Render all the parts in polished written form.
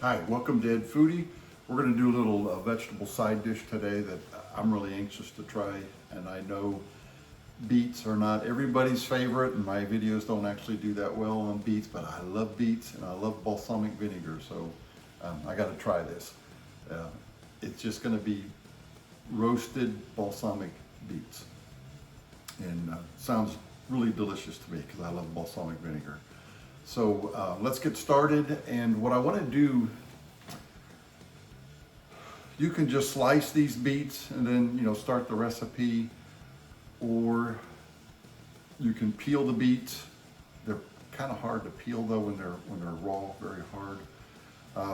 Hi, welcome to Ed Foodie. We're going to do a little vegetable side dish today that I'm really anxious to try, and I know beets are not everybody's favorite, and my videos don't actually do that well on beets, but I love beets and I love balsamic vinegar, so I got to try this. It's just going to be roasted balsamic beets, and sounds really delicious to me because I love balsamic vinegar. So let's get started, and what I want to do, you can just slice these beets and then start the recipe, or you can peel the beets. They're kind of hard to peel though when they're raw, very hard.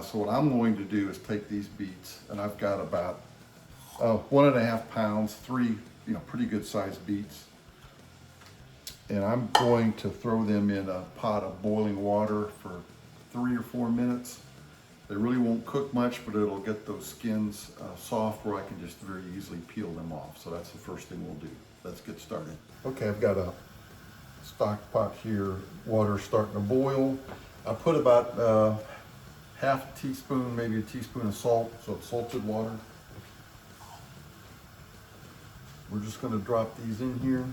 So what I'm going to do is take these beets, and I've got about 1.5 pounds, three pretty good sized beets. And I'm going to throw them in a pot of boiling water for 3 or 4 minutes. They really won't cook much, but it'll get those skins soft where I can just very easily peel them off. So that's the first thing we'll do. Let's get started. Okay, I've got a stock pot here. Water's starting to boil. I put about half a teaspoon, maybe a teaspoon of salt, so it's salted water. We're just going to drop these in here.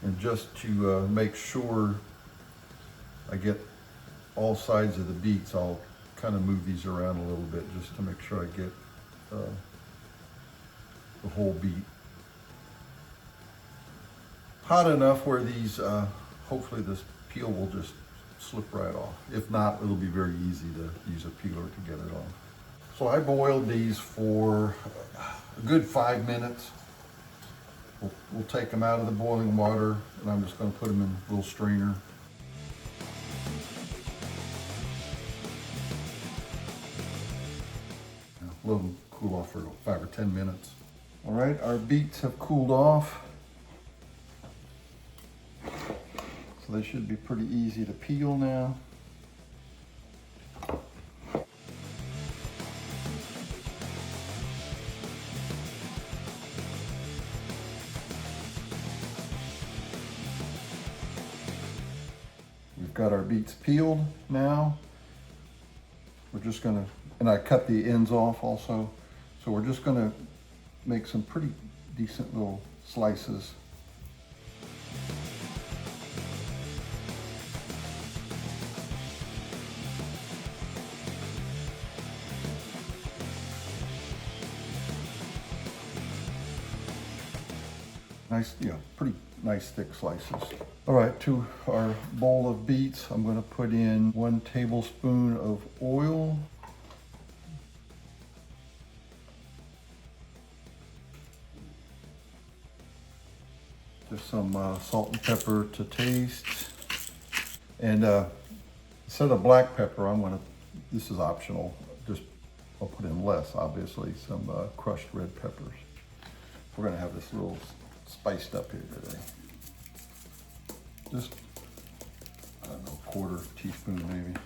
And just to make sure I get all sides of the beets, I'll kind of move these around a little bit just to make sure I get the whole beet. Hot enough where these, hopefully this peel will just slip right off. If not, it'll be very easy to use a peeler to get it off. So I boiled these for a good 5 minutes. We'll take them out of the boiling water, and I'm just going to put them in a little strainer. Let them cool off for 5 or 10 minutes. All right, our beets have cooled off. So they should be pretty easy to peel now. We've got our beets peeled now. We're just gonna, and I cut the ends off also. So we're just gonna make some pretty decent little slices. Nice, pretty nice thick slices. All right, to our bowl of beets, I'm going to put in 1 tablespoon of oil. Just some salt and pepper to taste. And instead of black pepper, this is optional, I'll put in less, obviously, some crushed red peppers. We're going to have this little spiced up here today. Just, I don't know, 1/4 teaspoon maybe,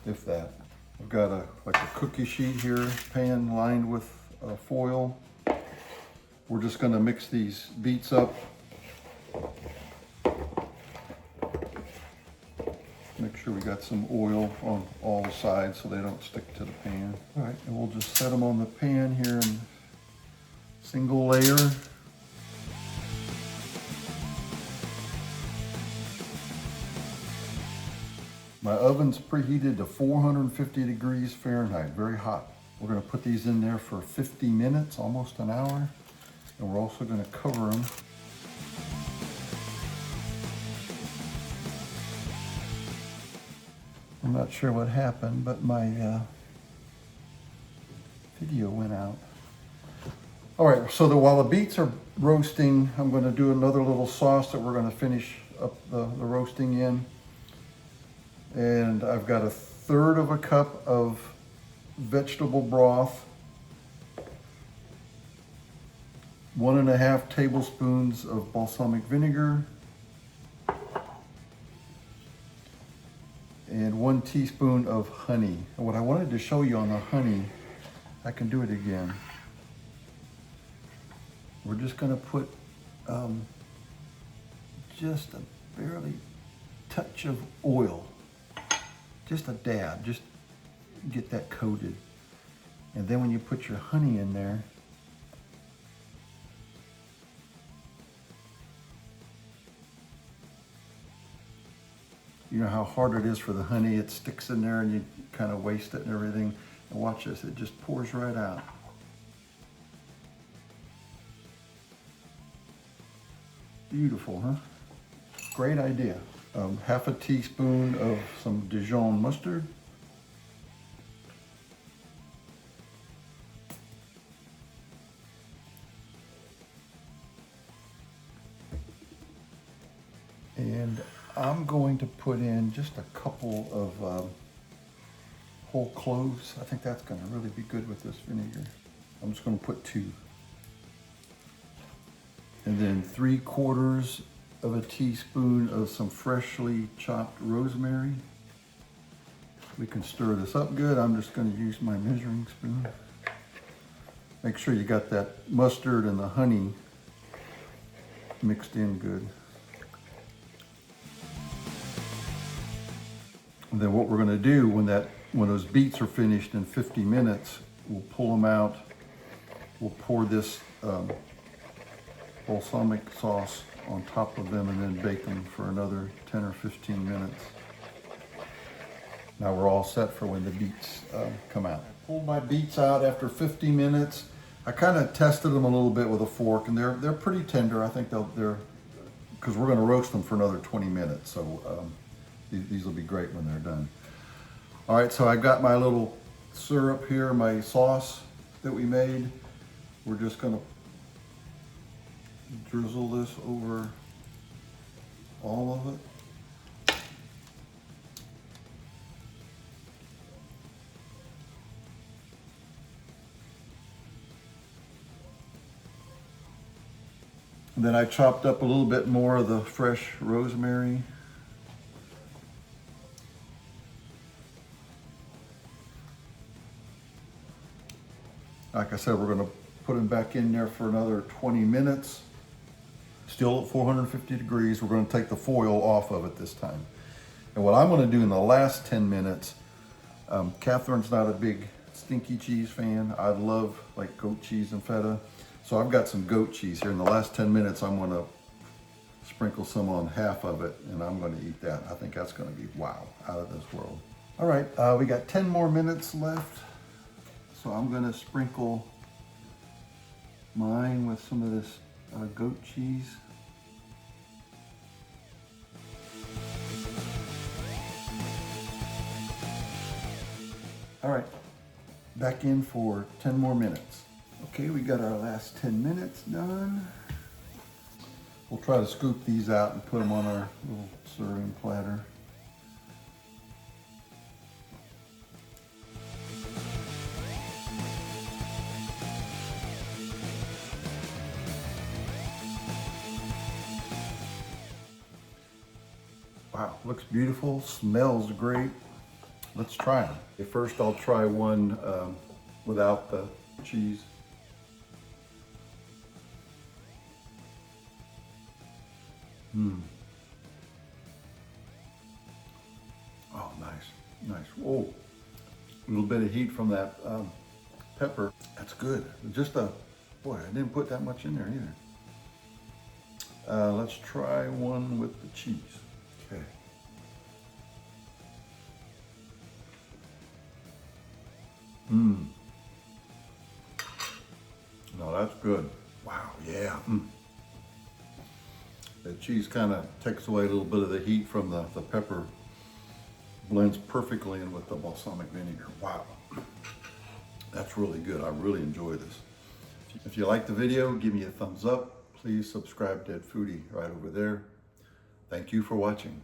if that. I've got like a cookie sheet here, pan lined with foil. We're just gonna mix these beets up. Make sure we got some oil on all the sides so they don't stick to the pan. All right, and we'll just set them on the pan here in single layer. My oven's preheated to 450 degrees Fahrenheit, very hot. We're gonna put these in there for 50 minutes, almost an hour. And we're also gonna cover them. I'm not sure what happened, but my video went out. All right, so while the beets are roasting, I'm gonna do another little sauce that we're gonna finish up the roasting in. And I've got 1/3 cup of vegetable broth, 1.5 tablespoons of balsamic vinegar, and 1 teaspoon of honey. And what I wanted to show you on the honey, I can do it again. We're just gonna put just a barely touch of oil, just a dab, just get that coated. And then when you put your honey in there, you know how hard it is for the honey, it sticks in there and you kind of waste it and everything. And watch this, it just pours right out. Beautiful, huh? Great idea. Half a teaspoon of some Dijon mustard. And I'm going to put in just a couple of whole cloves. I think that's going to really be good with this vinegar. I'm just going to put 2. And then 3/4 of a teaspoon of some freshly chopped rosemary. We can stir this up good. I'm just going to use my measuring spoon. Make sure you got that mustard and the honey mixed in good. And then what we're going to do when those beets are finished in 50 minutes, we'll pull them out. We'll pour this balsamic sauce on top of them and then bake them for another 10 or 15 minutes. Now we're all set for when the beets come out. I pulled my beets out after 50 minutes. I kind of tested them a little bit with a fork, and they're pretty tender. I think they're because we're going to roast them for another 20 minutes. So these will be great when they're done. All right, so I've got my little syrup here, my sauce that we made. We're just going to drizzle this over all of it. And then I chopped up a little bit more of the fresh rosemary. Like I said, we're going to put them back in there for another 20 minutes. Still at 450 degrees. We're going to take the foil off of it this time. And what I'm going to do in the last 10 minutes, Catherine's not a big stinky cheese fan. I love like goat cheese and feta. So I've got some goat cheese here. In the last 10 minutes, I'm going to sprinkle some on half of it, and I'm going to eat that. I think that's going to be, wow, out of this world. All right, we got 10 more minutes left. So I'm going to sprinkle mine with some of this goat cheese. All right, back in for 10 more minutes. Okay, we got our last 10 minutes done. We'll try to scoop these out and put them on our little serving platter. Wow, looks beautiful, smells great. Let's try them. Okay, first I'll try one without the cheese. Oh, nice. Oh, a little bit of heat from that pepper. That's good. Boy, I didn't put that much in there either. Let's try one with the cheese. Okay. No, that's good. Wow, yeah. The cheese kind of takes away a little bit of the heat from the pepper. Blends perfectly in with the balsamic vinegar. Wow, that's really good. I really enjoy this. If you like the video, give me a thumbs up. Please subscribe to Foodie right over there. Thank you for watching.